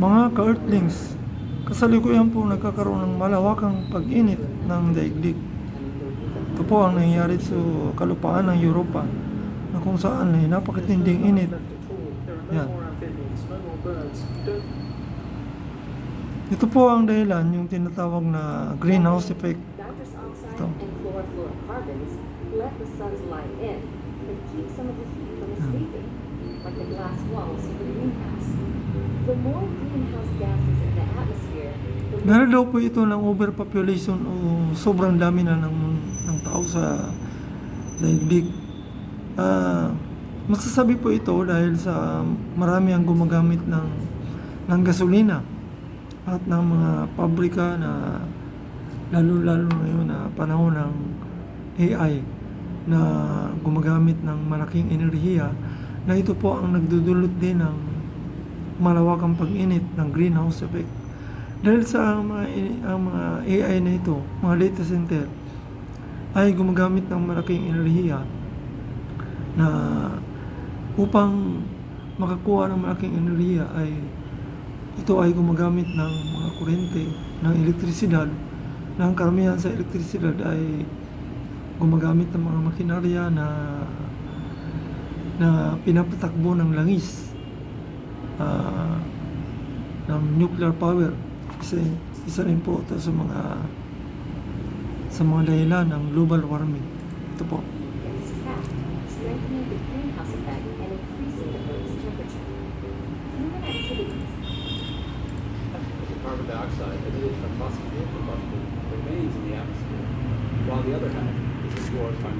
Mga ka-earthlings, kasalukuyan po nagkakaroon ng malawakang pag-init ng daigdig. Ito po ang nangyayari sa kalupaan ng Europa na kung saan ay napakatinding init. Yan. Ito po ang dahilan, yung tinatawag na greenhouse effect. Nitrous oxide Ito. and chlorofluorocarbons let the sun's light in and keep some of the heat from escaping, like the glass walls of the greenhouse. The more greenhouse gases in the atmosphere, the more Meron daw po ito ng overpopulation o sobrang dami na ng tao sa daigdig. Masasabi po ito dahil sa marami ang gumagamit ng gasolina at ng mga pabrika na lalo-lalo ngayon na panahon ng AI na gumagamit ng malaking enerhiya, na ito po ang nagdudulot din ng malawakang pag-init ng greenhouse effect. Dahil sa ang mga AI na ito, mga data center, ay gumagamit ng malaking enerhiya na upang makakuha ng malaking enerhiya ay ito ay gumagamit ng mga kuryente, ng elektrisidad, na ang karamihan sa elektrisidad ay gumagamit ng mga makinarya na pinapatakbo ng langis, ng nuclear power. Isa rin po ito sa mga dahilan ng global warming. Ito po. gets trapped, strengthening the greenhouse effect and increasing the Earth's temperature. Human activities The carbon dioxide emitted from fossil fuel combustion remains in the atmosphere, while the other half is absorbed by